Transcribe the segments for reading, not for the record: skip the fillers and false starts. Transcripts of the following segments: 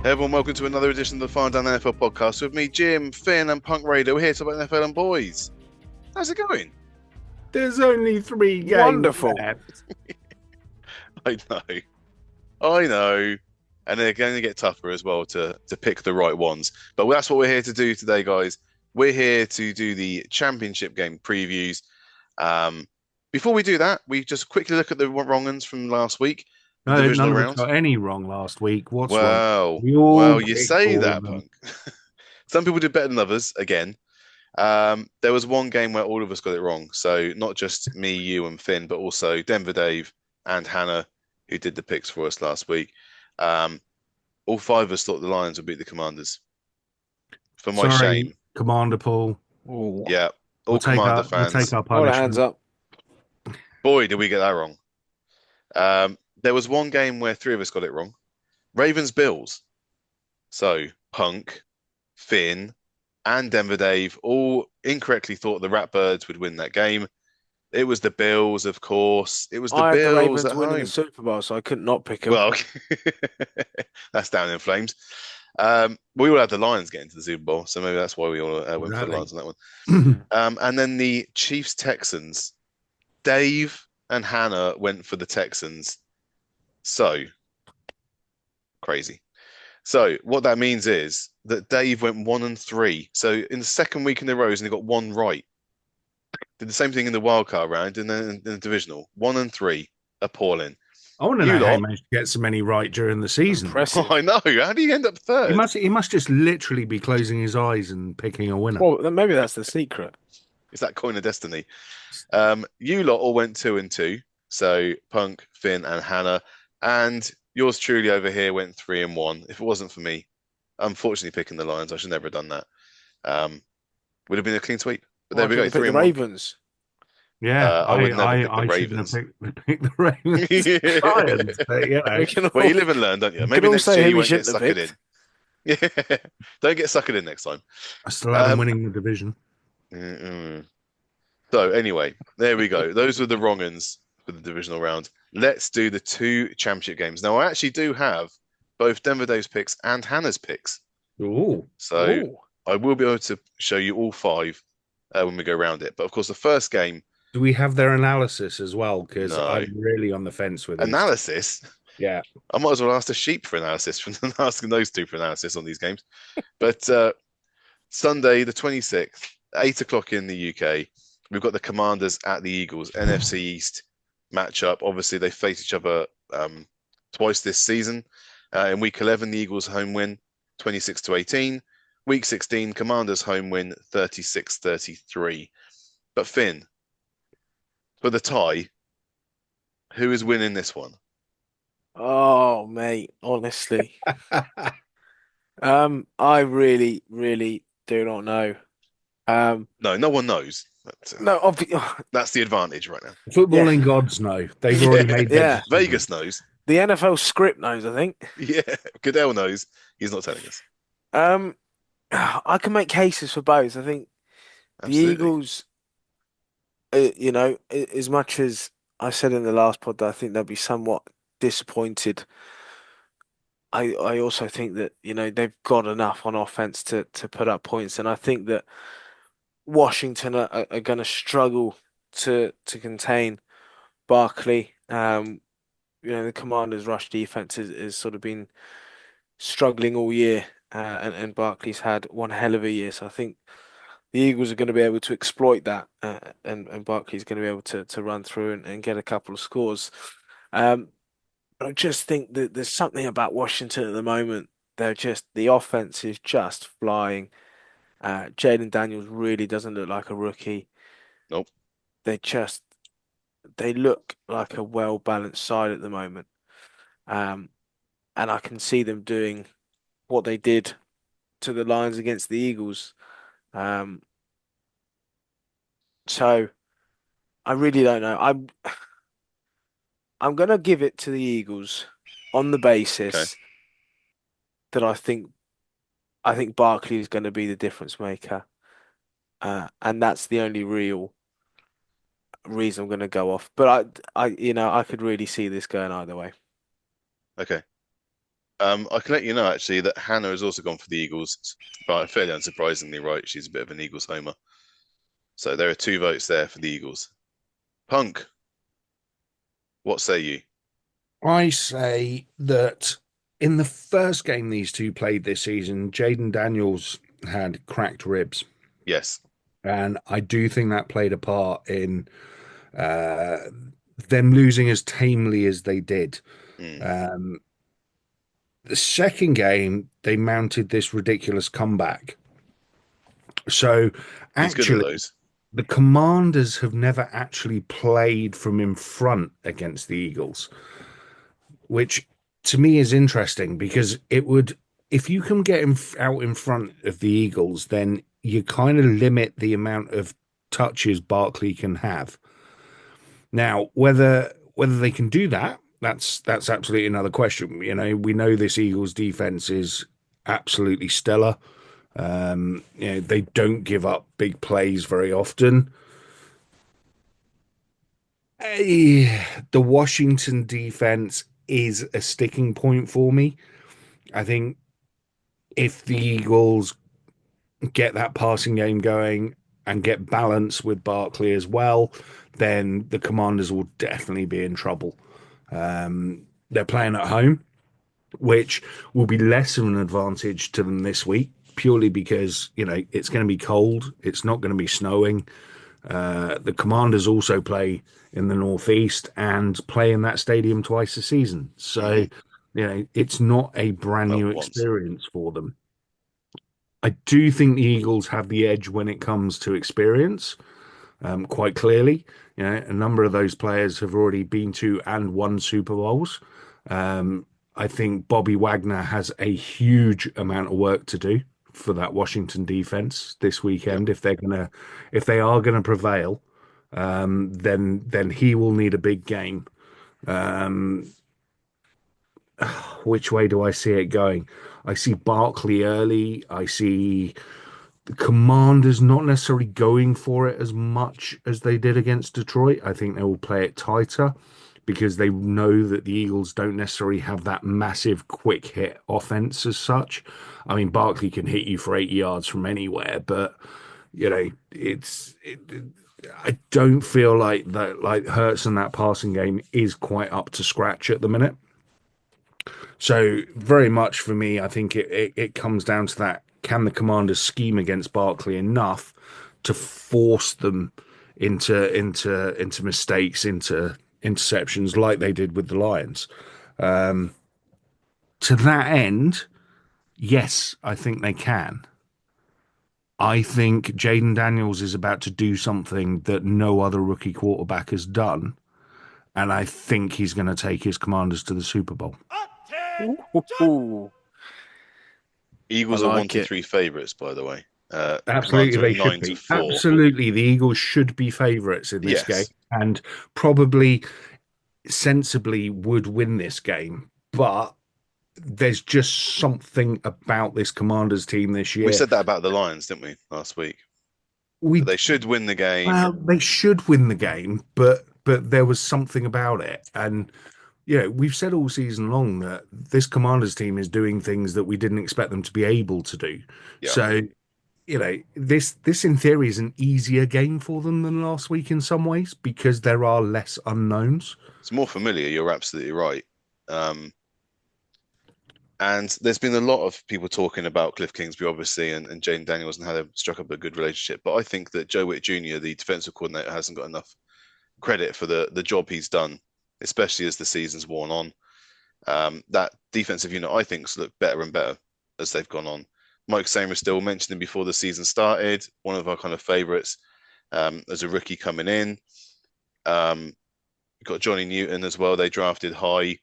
Hey everyone, welcome to another edition of the Fine Down NFL podcast with me, Jim, Finn, and Punk Radio. We're here to talk about NFL and boys. How's it going? There's only three games Wonderful. left. I know, I know, and they're going to get tougher as well to pick the right ones. But that's what we're here to do today, guys. We're here to do the championship game previews. Before we do that, we just quickly look at the wrong uns from last week, the No, divisional none of us rounds. got any wrong last week. What's wrong? Well, We all well, you picked say all that, of them. Punk. Some people did better than others. Again, there was one game where all of us got it wrong. So not just me, you, and Finn, but also Denver Dave and Hannah, who did the picks for us last week. All five of us thought the Lions would beat the Commanders. For my Sorry, shame, Commander Paul. Ooh. yeah, all We'll take Commander our, we'll fans. take our Hold our hands punishment. up. Boy, did we get that wrong. There was one game where three of us got it wrong. Ravens Bills. So Punk, Finn, and Denver Dave all incorrectly thought the Ratbirds would win that game. It was the Bills, of course. It was the I had the Bills Ravens at winning the home. Super Bowl, so I could not pick them. Well, that's down in flames. We all had the Lions getting to the Super Bowl, so maybe that's why we all went for the Exactly. Lions on that one. And then the Chiefs Texans. Dave and Hannah went for the Texans. So crazy. So what that means is that Dave went 1-3. So in the second week in a row, he's only got one right. Did the same thing in the wildcard round and then in the divisional. 1-3. Appalling. I want to You know how he lot. managed to get so many right during the season. Impressive. I know. How do you end up He third? must just literally be closing his eyes and picking a winner. Well, then maybe that's the secret. It's that coin of destiny. You lot all went 2-2. So Punk, Finn, and Hannah. And yours truly over here went 3-1. If it wasn't for me, unfortunately picking the Lions, I should never have done that. Would have been a clean sweep. But there Why we couldn't go, you pick the 3-1. Ravens? Yeah, I would never pick the I shouldn't have Ravens. picked the Ravens Lions, but you know, We can all, Well, you live and learn, don't you? we Maybe can all next say year who you we won't get shouldn't have suckered in. picked. Yeah, don't get suckered in next time. I still had them Um, winning the division. mm-mm. So anyway, there we go. Those were the wrong uns for the divisional round. Let's do the two championship games. Now, I actually do have both Denver Dave's picks and Hannah's picks. Ooh. So Ooh. I will be able to show you all five when we go around it. But of course, the first game, Do we have their analysis as well? Because no. I'm really on the fence with these. Analysis. Yeah. I might as well ask the sheep for analysis than asking those two for analysis on these games. But Sunday, the 26th, 8 o'clock in the UK, we've got the Commanders at the Eagles, NFC East matchup. Obviously, they face each other twice this season. In week 11, the Eagles home win 26-18. Week 16, Commanders home win 36-33. But Finn, for the tie, who is winning this one? Oh, mate, honestly. I really, really do not know. No one knows. But, No, that's the advantage right now. Footballing gods know. They've already made their Yeah. decision. Vegas knows. the NFL script knows, I think. Yeah, Goodell knows. He's not telling us. I can make cases for both. I think the Absolutely. Eagles, as much as I said in the last pod that I think they'll be somewhat disappointed. I also think that, they've got enough on offense to put up points, and I think that Washington are going to struggle to contain Barkley. The Commanders' rush defense is sort of been struggling all year, and Barkley's had one hell of a year. So I think the Eagles are going to be able to exploit that, and Barkley's going to be able to run through and get a couple of scores. I just think that there's something about Washington at the moment. The offense is just flying. Jaden Daniels really doesn't look like a rookie. Nope. They look like a well-balanced side at the moment. And I can see them doing what they did to the Lions against the Eagles. So I really don't know. I'm gonna give it to the Eagles on the basis that I think Barkley is going to be the difference maker, and that's the only real reason I'm going to go off. But I could really see this going either way. Okay. I can let you know actually that Hannah has also gone for the Eagles, but fairly unsurprisingly, right? She's a bit of an Eagles homer. So there are 2 votes there for the Eagles. Punk, what say you? I say that in the first game these two played this season, Jaden Daniels had cracked ribs. Yes. And I do think that played a part in uh, them losing as tamely as they did. Mm. Um, the second game, they mounted this ridiculous comeback. So He's good at actually, those. the Commanders have never actually played from in front against the Eagles, which to me is interesting because it would, if you can get out in front of the Eagles, then you kind of limit the amount of touches Barkley can have. Now, whether they can do that, that's absolutely another question. You know, we know this Eagles defense is absolutely stellar. They don't give up big plays very often. The Washington defense is a sticking point for me. I think if the Eagles get that passing game going and get balance with Barkley as well, then the Commanders will definitely be in trouble. They're playing at home, which will be less of an advantage to them this week, purely because, it's going to be cold. It's not going to be snowing. The Commanders also play in the Northeast and play in that stadium twice a season. So, Hmm. it's not a brand Well, new once. experience for them. I do think the Eagles have the edge when it comes to experience, quite clearly. A number of those players have already been to and won Super Bowls. I think Bobby Wagner has a huge amount of work to do for that Washington defense this Yep. weekend. If they are gonna prevail, then he will need a big game. Um, which way do I see it going? I see Barkley early. I see the Commanders not necessarily going for it as much as they did against Detroit. I think they will play it tighter because they know that the Eagles don't necessarily have that massive quick hit offense as such. I mean, Barkley can hit you for 80 yards from anywhere, but I don't feel like that like Hurts in that passing game is quite up to scratch at the minute. So very much for me, I think it comes down to that. Can the Commanders scheme against Barkley enough to force them into mistakes, into interceptions like they did with the Lions? To that end, yes, I think they can. I think Jaden Daniels is about to do something that no other rookie quarterback has done, and I think he's going to take his Commanders to the Super Bowl. Ooh, I Eagles are one like to it. three favourites, by the way. Absolutely, Commanders are they should nine to be. four. Absolutely, the Eagles should be favourites in this game Yes. and probably sensibly would win this game. But there's just something about this Commanders team this We year. said that about the Lions, didn't we, last week? That We they should win the game. Well, they should win the game, but there was something about it, and we've said all season long that this Commanders team is doing things that we didn't expect them to be able to do. Yeah. So this in theory is an easier game for them than last week in some ways because there are less unknowns. It's more familiar. You're absolutely right. Um, and there's been a lot of people talking about Cliff Kingsbury, obviously, and Jane Daniels and how they've struck up a good relationship. But I think that Joe Witt Jr., the defensive coordinator, hasn't got enough credit for the job he's done, especially as the season's worn on. That defensive unit, I think, has looked better and better as they've gone on. Mike Sainristil mentioned him before the season started, one of our kind of favourites as a rookie coming in. You've got Johnny Newton as well. They drafted high.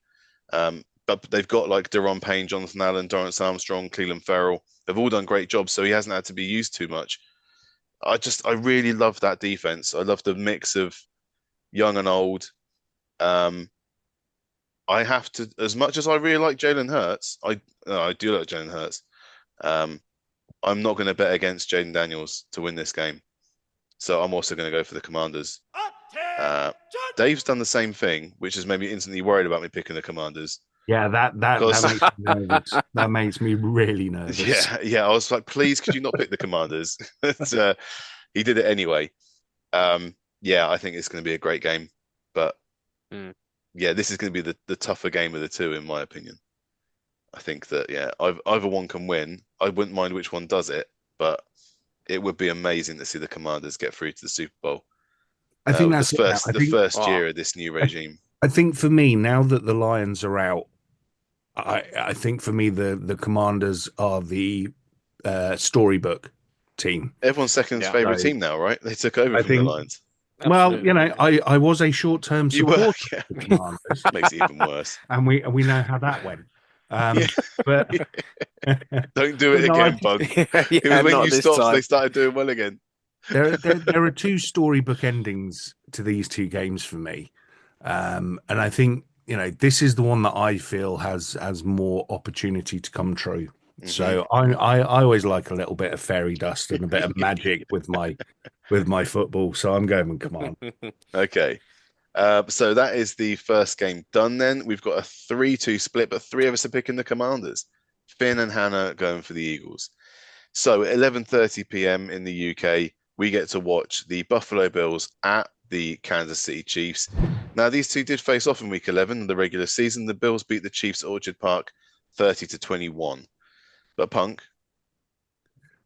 But they've got like Deron Payne, Jonathan Allen, Dorrance Armstrong, Cleveland Farrell. They've all done great jobs, so he hasn't had to be used too much. I really love that defense. I love the mix of young and old. Um, I have to, as much as I really like Jalen Hurts, I do like Jalen Hurts. Um, I'm not going to bet against Jaden Daniels to win this game, so I'm also going to go for the Commanders. Uh, Dave's done the same thing, which has made me instantly worried about me picking the Commanders. Yeah, that Because makes me nervous. That makes me really nervous. yeah, I was like, please, could you not pick the Commanders? But, he did it anyway. Yeah, I think it's going to be a great game, but Mm. yeah, this is going to be the tougher game of the two, in my opinion. I think that yeah, either one can win. I wouldn't mind which one does it, but it would be amazing to see the Commanders get through to the Super Bowl. I think The that's it now. first the first Oh, year of this new regime. I think for me, now that the Lions are out, I think for me the Commanders are the storybook team. Everyone's second yeah, favorite So team now, right? They took over I from the think, Lions. well, absolutely. I was a short-term You were, supporter yeah. of the Commanders, Makes it even worse. and we know how that went. Yeah, But don't do it but no, I again, just, Pug. It was Yeah, when not you this stopped they time. started doing well again. there are two storybook endings to these two games for me, and I think this is the one that I feel has more opportunity to come true. Hmm. So I always like a little bit of fairy dust and a bit of magic with my football. So I'm going with Command. Okay. So that is the first game done then. We've got a 3-2 split, but three of us are picking the Commanders. Finn and Hannah going for the Eagles. So at 11:30 p.m. in the UK, we get to watch the Buffalo Bills at the Kansas City Chiefs. Now, these two did face off in week 11 of the regular season. The Bills beat the Chiefs at Orchard Park 30-21. But Punk,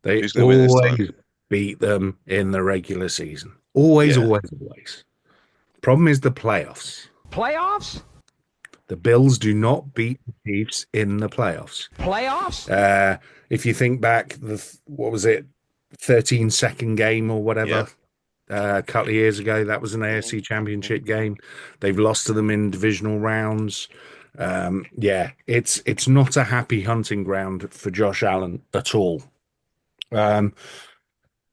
They who's going to win this time? always beat them in the regular season. Always, Yeah. always, always. Problem is the playoffs. Playoffs? The Bills do not beat the Chiefs in the playoffs. Playoffs? If you think back, what was it, 13-second game or Yeah. whatever, a couple of years ago, that was an AFC Championship game. They've lost to them in divisional rounds. Yeah, it's not a happy hunting ground for Josh Allen at all.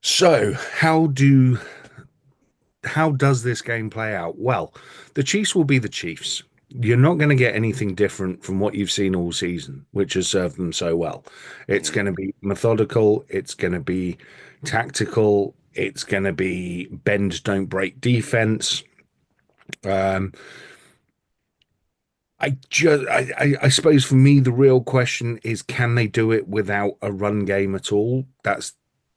So how does this game play out? Well, the Chiefs will be the Chiefs. You're not going to get anything different from what you've seen all season, which has served them so well. It's Mhm. going to be methodical. It's going to be tactical. It's going to be bend, don't break defense. Um, I suppose for me, the real question is, can they do it without a run game at all? That's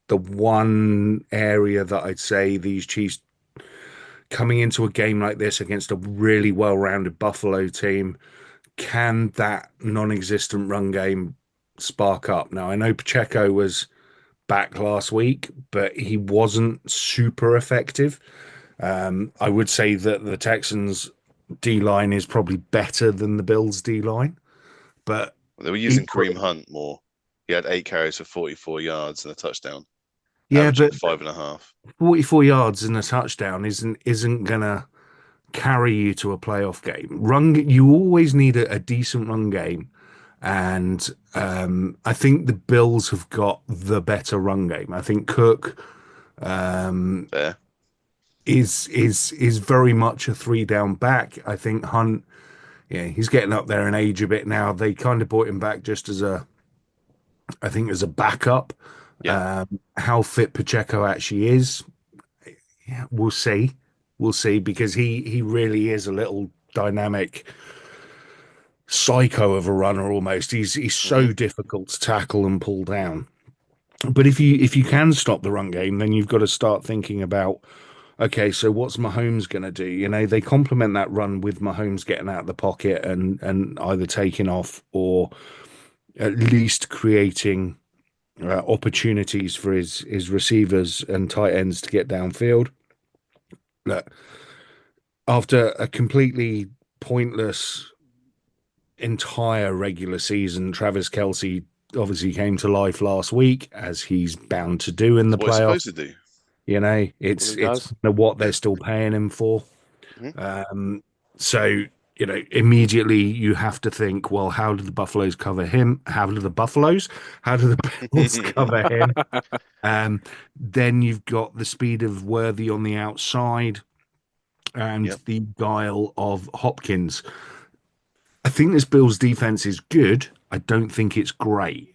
the one area that I'd say these Chiefs coming into a game like this against a really well-rounded Buffalo team, can that non-existent run game spark up? Now, I know Pacheco was back last week, but he wasn't super effective. I would say that the Texans D line is probably better than the Bills D line, but They were using Kareem equally, Hunt more. He had 8 carries for 44 yards and a touchdown, yeah, averaging but 5.5. 44 yards and a touchdown isn't gonna carry you to a playoff game. You always need a decent run game, and I think the Bills have got the better run game. I think Cook There. is very much a three down back. I think Hunt, yeah, he's getting up there in age a bit now. They kind of brought him back just I think, as a backup. Yeah. How fit Pacheco actually is, yeah, we'll see. We'll see because he really is a little dynamic psycho of a runner almost. He's Hmm. so difficult to tackle and pull down. But if you can stop the run game, then you've got to start thinking about, okay, so what's Mahomes going to do? They complement that run with Mahomes getting out of the pocket and either taking off or at least creating opportunities for his receivers and tight ends to get downfield. Look, after a completely pointless entire regular season, Travis Kelce obviously came to life last week, as he's bound to do in That's the what it's supposed to playoffs. do. Well, It's he it's does. what they're still paying him for. Hmm. Um, so immediately you have to think, well, how do the Buffaloes cover him? How do the Bills cover him? Then you've got the speed of Worthy on the outside and Yep. the guile of Hopkins. I think this Bills defense is good. I don't think it's great.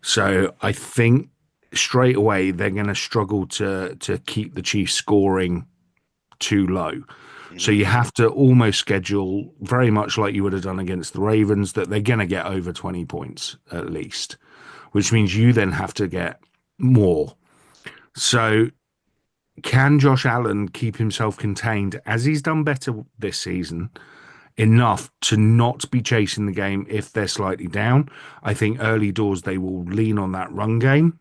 So I think straight away they're going to struggle to keep the Chiefs scoring too low. So you have to almost schedule very much like you would have done against the Ravens that they're going to get over 20 points at least, which means you then have to get more. So can Josh Allen keep himself contained as he's done better this season enough to not be chasing the game if they're slightly down? I think early doors they will lean on that run game.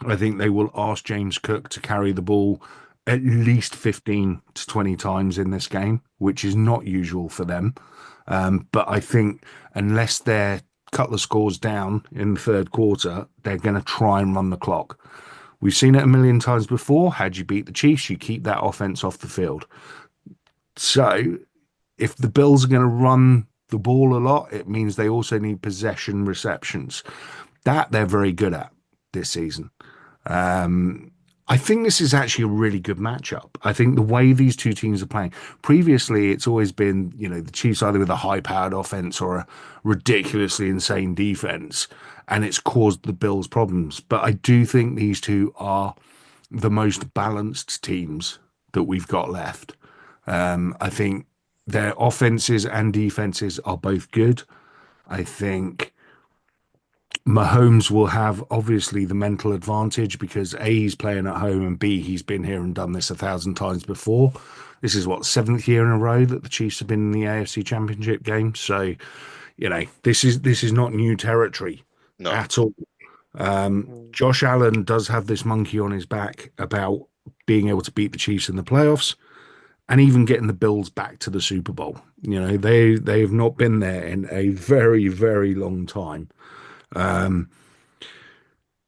I think they will ask James Cook to carry the ball at least 15 to 20 times in this game, which is not usual for them. But I think unless they're cut the scores down in the third quarter, they're going to try and run the clock. We've seen it a million times before. Had you beat the Chiefs, you keep that offense off the field. So if the Bills are going to run the ball a lot, it means they also need possession receptions. That they're very good at this season. I think this is actually a really good matchup. I think the way these two teams are playing, previously it's always been, the Chiefs either with a high-powered offense or a ridiculously insane defense, and it's caused the Bills problems. But I do think these two are the most balanced teams that we've got left. I think their offenses and defenses are both good. I think Mahomes will have obviously the mental advantage because A, he's playing at home, and B, he's been here and done this 1,000 times before. This is what, seventh year in a row that the Chiefs have been in the AFC Championship game. So, this is not new territory at all. Josh Allen does have this monkey on his back about being able to beat the Chiefs in the playoffs and even getting the Bills back to the Super Bowl. They have not been there in a very, very long time.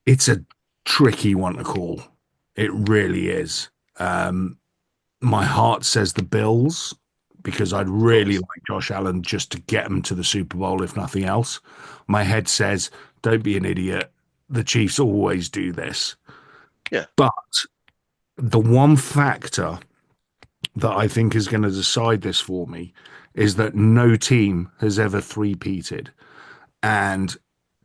It's a tricky one to call. It really is. My heart says the Bills because I'd really like Josh Allen just to get them to the Super Bowl, if nothing else. My head says, don't be an idiot. The Chiefs always do this. Yeah. But the one factor that I think is going to decide this for me is that no team has ever three-peated. And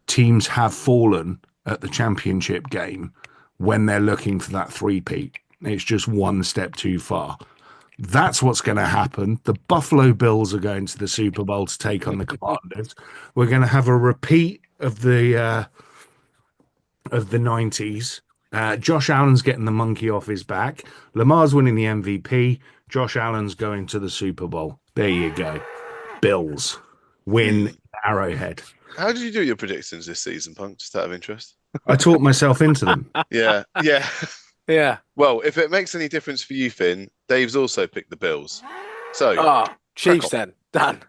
teams have fallen at the championship game when they're looking for that three-peat. It's just one step too far. That's what's going to happen. The Buffalo Bills are going to the Super Bowl to take on the Commanders. We're going to have a repeat of the 90s. Josh Allen's getting the monkey off his back. Lamar's winning the MVP. Josh Allen's going to the Super Bowl. There you go. Bills win Arrowhead. How did you do your predictions this season, Punk? Just out of interest. I talked myself into them. Yeah. Yeah. Well, if it makes any difference for you, Finn, Dave's also picked the Bills. So, Chiefs then. Done.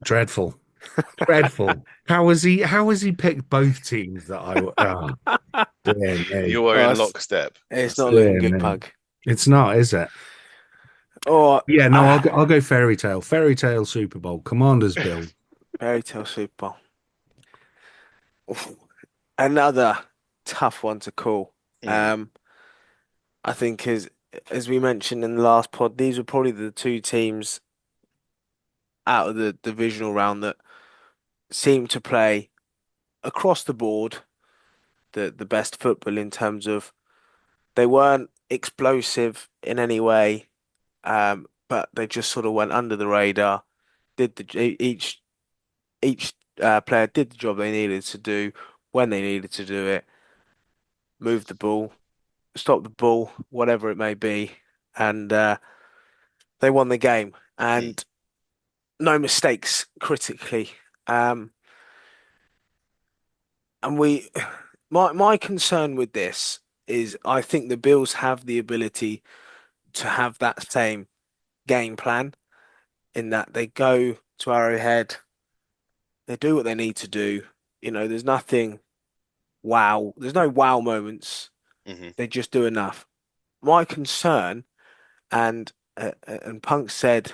Dreadful. How has he picked both teams that You're in lockstep. It's not looking good, Pug. It's not, is it? Yeah, no, I'll go fairy tale Super Bowl, Commanders Bill. Fairy tale Super Bowl. Another tough one to call. I think as we mentioned in the last pod, these were probably the two teams out of the divisional round that seemed to play across the board the best football in terms of they weren't explosive in any way, but they just sort of went under the radar. Each player did the job they needed to do when they needed to do it. Move the ball, stop the ball, whatever it may be, and they won the game. And no mistakes critically. And my concern with this is I think the Bills have the ability to have that same game plan in that they go to Arrowhead, they do what they need to do. There's nothing wow. There's no wow moments. They just do enough. My concern, and Punk said,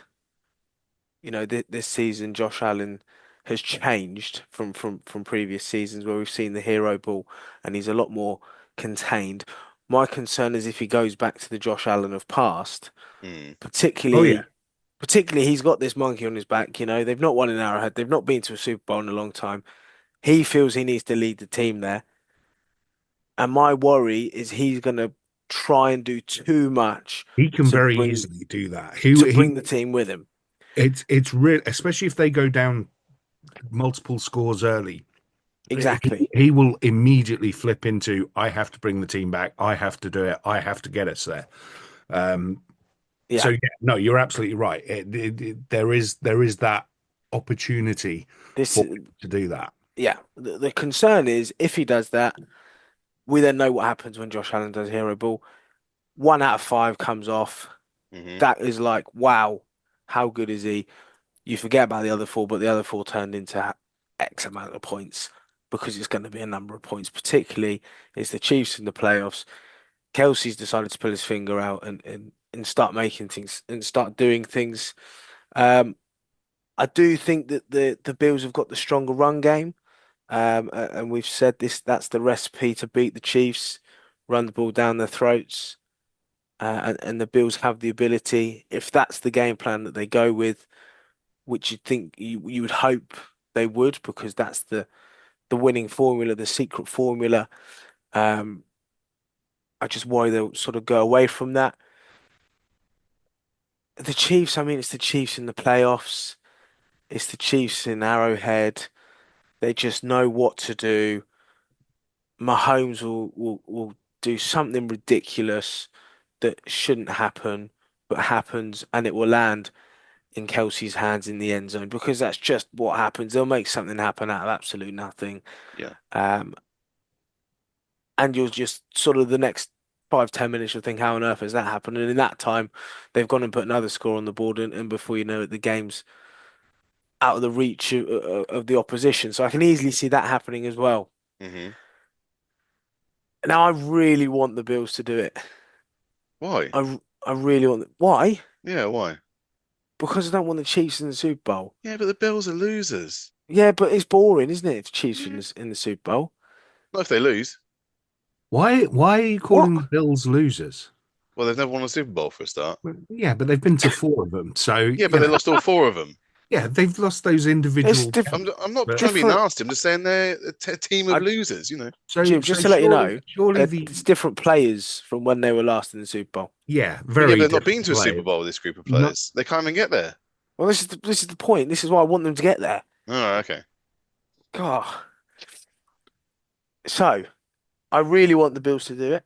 this season Josh Allen has changed from previous seasons where we've seen the hero ball and he's a lot more contained. My concern is if he goes back to the Josh Allen of past, particularly he's got this monkey on his back. They've not won in Arrowhead. They've not been to a Super Bowl in a long time. He feels he needs to lead the team there. And my worry is he's going to try and do too much He can to very bring easily do that. to bring the team with him. It's real, especially if they go down multiple scores early. Exactly. He will immediately flip into, I have to bring the team back. I have to do it. I have to get us there. Yeah. So yeah, no, you're absolutely right. There is that opportunity This, for him to do that. yeah. The concern is if he does that, we then know what happens when Josh Allen does hero ball. 1 out of 5 comes off. Hmm. That is like, wow, how good is he? You forget about the other 4, but the other 4 turned into X amount of points because it's going to be a number of points. Particularly, it's the Chiefs in the playoffs. Kelsey's decided to pull his finger out and start making things and start doing things. I do think that the Bills have got the stronger run game. And we've said this, that's the recipe to beat the Chiefs, run the ball down their throats. And the Bills have the ability, if that's the game plan that they go with, which you'd think you would hope they would, because that's the winning formula, the secret formula. I just worry they'll sort of go away from that. The Chiefs, I mean, it's the Chiefs in the playoffs. It's the Chiefs in Arrowhead. They just know what to do. Mahomes will do something ridiculous that shouldn't happen, but happens, and it will land in Kelsey's hands in the end zone because that's just what happens. They'll make something happen out of absolute nothing. Yeah. And you'll just sort of the next 5-10 minutes you'll think, how on earth has that happened? And in that time, they've gone and put another score on the board, and before you know it, the game's out of the reach of the opposition. So I can easily see that happening as well. Hmm. Now I really want the Bills to do it. Why? I really want. Why? Yeah, why? Because I don't want the Chiefs in the Super Bowl. Yeah, but the Bills are losers. Yeah, but it's boring, isn't it? If Chiefs in the Super Bowl. Not if they lose. Why are you calling the Bills losers? Well, they've never won a Super Bowl for a start. Well, yeah, but they've been to 4 of them. So Yeah, but they lost all 4 of them. yeah, they've lost those individual. I'm not But- trying to be Different- nasty. I'm just saying they're a team of losers, So, Jim, just so to let you know, surely it's different players from when they were last in the Super Bowl. yeah, Yeah, very. but they've not been different to a Super players. Bowl, this group of No. players. They can't even get there. Well, this is the point. This is why I want them to get there. Oh, okay. God. So, I really want the Bills to do it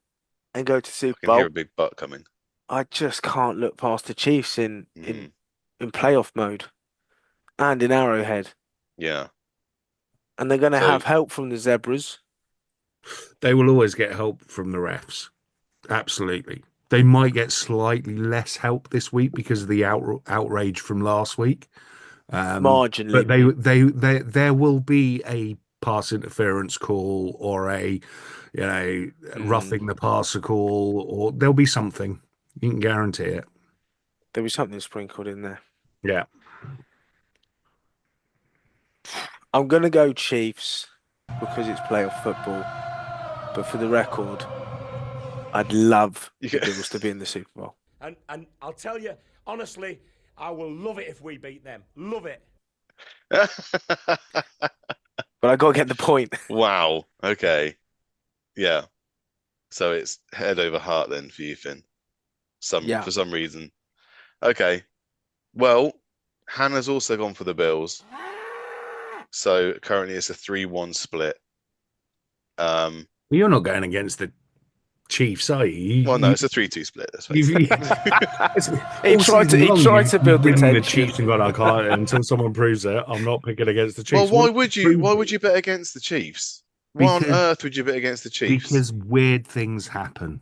and go to I Super can hear Bowl. a big butt coming. I just can't look past the Chiefs in Mm, playoff mode and in Arrowhead. yeah. And they're going to So- have help from the Zebras. They will always get help from the refs. Absolutely. They might get slightly less help this week because of the outrage from last week. Marginally. But there will be a pass interference call or a roughing the passer call, or there'll be something. You can guarantee it. There'll be something sprinkled in there. Yeah. I'm going to go Chiefs because it's playoff football. But for the record, I'd love the Yeah. Bills to be in the Super Bowl. And I'll tell you, honestly, I will love it if we beat them. Love it. But I got to get the point. Wow. Okay. Yeah. So it's head over heart then for you, Finn. Yeah. For some reason. Okay. Well, Hannah's also gone for the Bills. So currently it's a 3-1 split. Well, you're not going against the Chiefs, are you? Well, no, it's a 3-2 split. That's right. He tried to build the the tension. Chiefs and God, I can't until someone proves it. I'm not picking against the Well, Chiefs. why would you bet against the Chiefs? Why on Because- earth would you bet against the Chiefs? Because weird things happen.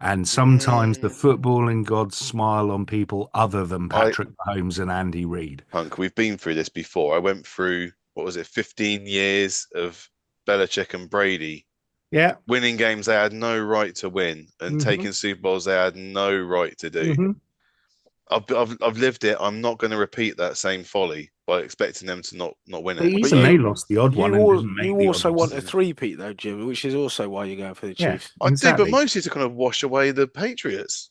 And sometimes the footballing gods smile on people other than Patrick Mahomes and Andy Reid. Punk, we've been through this before. I went through, 15 years of Belichick and Brady Yeah. winning games they had no right to win and taking Super Bowls they had no right to do. Mhm. I've lived it. I'm not going to repeat that same folly by expecting them to not win But it. even they lost the odd one. You also want a three-peat though, Jim, which is also why you're going for the Yeah. Chiefs. I do, Exactly. but mostly to kind of wash away the Patriots.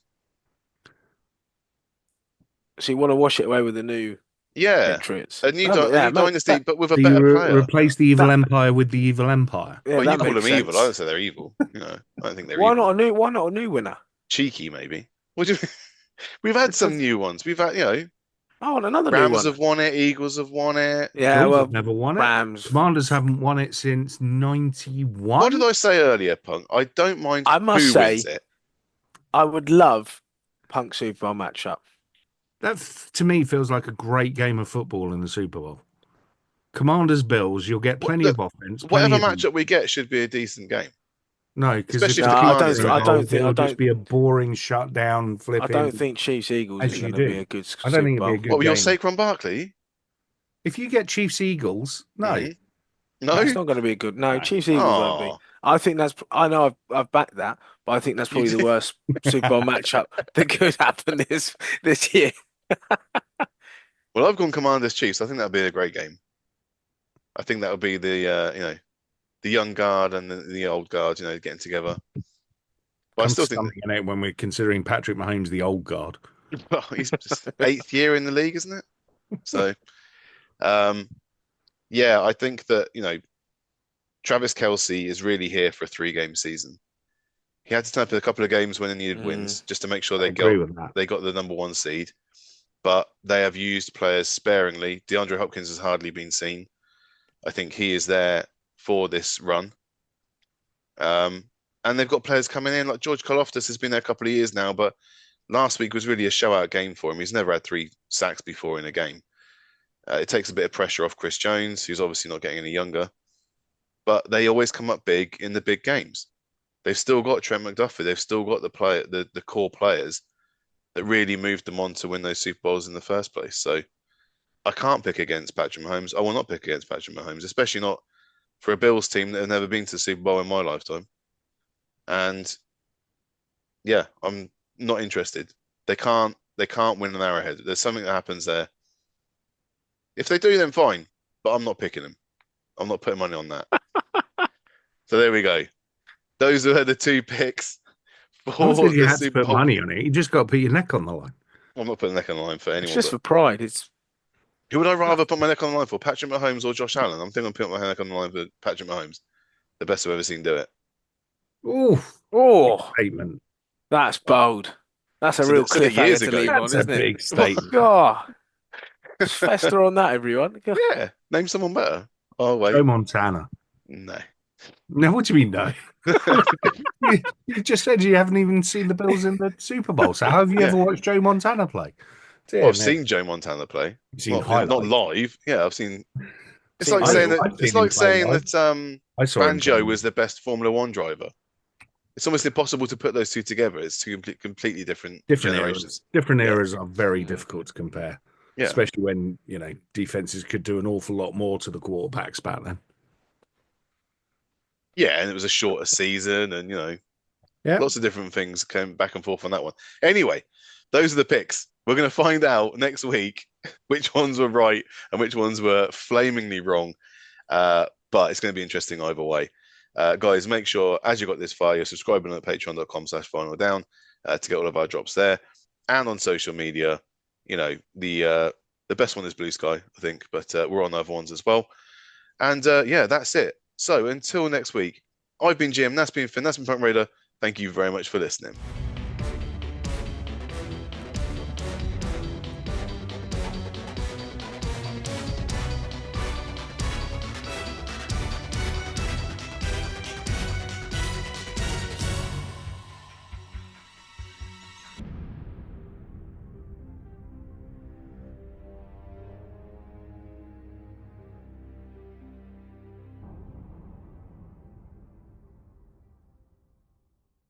So you want to wash it away with the new Yeah, Patriots. a new Yeah, dynasty, but with a So better you player. replace the evil empire with the evil empire. Yeah, Well, you that call makes them evil. I sense. don't say they're evil. I don't think they're Why evil. not a new? Why not a new winner? Cheeky, maybe. What do you? We've had some new ones. We've had, Oh, and another new Rams one. have won it. Eagles have won it. Yeah, Bills well, have never won it. Rams. Commanders haven't won it since '91. What did I say earlier, Punk? I don't mind I must who say, wins it. I would love Punk Super Bowl matchup. That to me feels like a great game of football in the Super Bowl. Commanders Bills, you'll get plenty of offense. Whatever Plenty of matchup we get should be a decent game. No, because if Especially the if the Commanders Commanders are are involved, think- it'll I don't- just be a boring shutdown I flipping. don't think Chiefs Eagles As is you going to be do. a good I don't Super think it'd be a Bowl. good What, you're game. Saquon Barkley? If you get Chiefs Eagles, no. Mhm. No. It's not going to be a good. No, No. Chiefs Eagles won't be. Aw. I think that's. I know I've backed that, but I think that's probably the worst Super Bowl matchup that could happen this year. Well, I've gone Commanders Chiefs. I think that'd be a great game. I think that would be the the young guard and the old guard, getting together. But I I'm still think stumping in it when we're considering Patrick Mahomes the old guard. well, he's just 8th year in the league, isn't it? So, yeah, I think that Travis Kelce is really here for a 3-game season. He had to turn up a couple of games when they needed wins just to make sure I agree with that. they got the number 1 seed. But they have used players sparingly. DeAndre Hopkins has hardly been seen. I think he is there for this run. And they've got players coming in like George Karlaftis has been there a couple of years now, but last week was really a show-out game for him. He's never had 3 sacks before in a game. It takes a bit of pressure off Chris Jones, who's obviously not getting any younger. But they always come up big in the big games. They've still got Trent McDuffie. They've still got the core players that really moved them on to win those Super Bowls in the first place. So I can't pick against Patrick Mahomes. I will not pick against Patrick Mahomes, especially not for a Bills team that have never been to the Super Bowl in my lifetime. And yeah, I'm not interested. They can't win an Arrowhead. There's something that happens there. If they do, then fine. But I'm not picking them. I'm not putting money on that. So there we go. Those were the 2 picks for I said you the had to Super put Bowl. money on it. You just got to put your neck on the line. I'm not putting neck on the line for anyone. It's just but for pride. It's who would I rather put my neck on the line for? Patrick Mahomes or Josh Allen? I'm thinking I'm putting my neck on the line for Patrick Mahomes. The best I've ever seen do it. oh, Statement. that's bold. That's a Said real it- said it years cliffhanger to ago. leave on, That's a isn't it? big statement. God, fester on that, everyone. God. Yeah, name someone better. Oh wait, Joe Montana. no. No, what do you mean no? you just said you haven't even seen the Bills in the Super Bowl. So how have you Yeah. ever watched Joe Montana play? Well, I've seen Joe Montana play. You've seen Not highlights. live. Yeah, I've seen. It's Seen like saying highlights. that. I've It's seen him like play saying live. that I saw him Banjo play. was the best Formula One driver. It's almost impossible to put those two together. It's two completely different generations. eras. Different Yeah. eras are very difficult to compare. Yeah. Especially when, defenses could do an awful lot more to the quarterbacks back then. Yeah, and it was a shorter season, and Yeah. lots of different things came back and forth on that one. Anyway, those are the picks. We're going to find out next week which ones were right and which ones were flamingly wrong. But it's going to be interesting either way. Guys, make sure as you got this far, you're subscribing at patreon.com/finaldown to get all of our drops there. And on social media, the best one is Blue Sky, I think, but we're on other ones as well. And yeah, that's it. So until next week, I've been Jim, that's been Finn, that's been Punk Raider. Thank you very much for listening.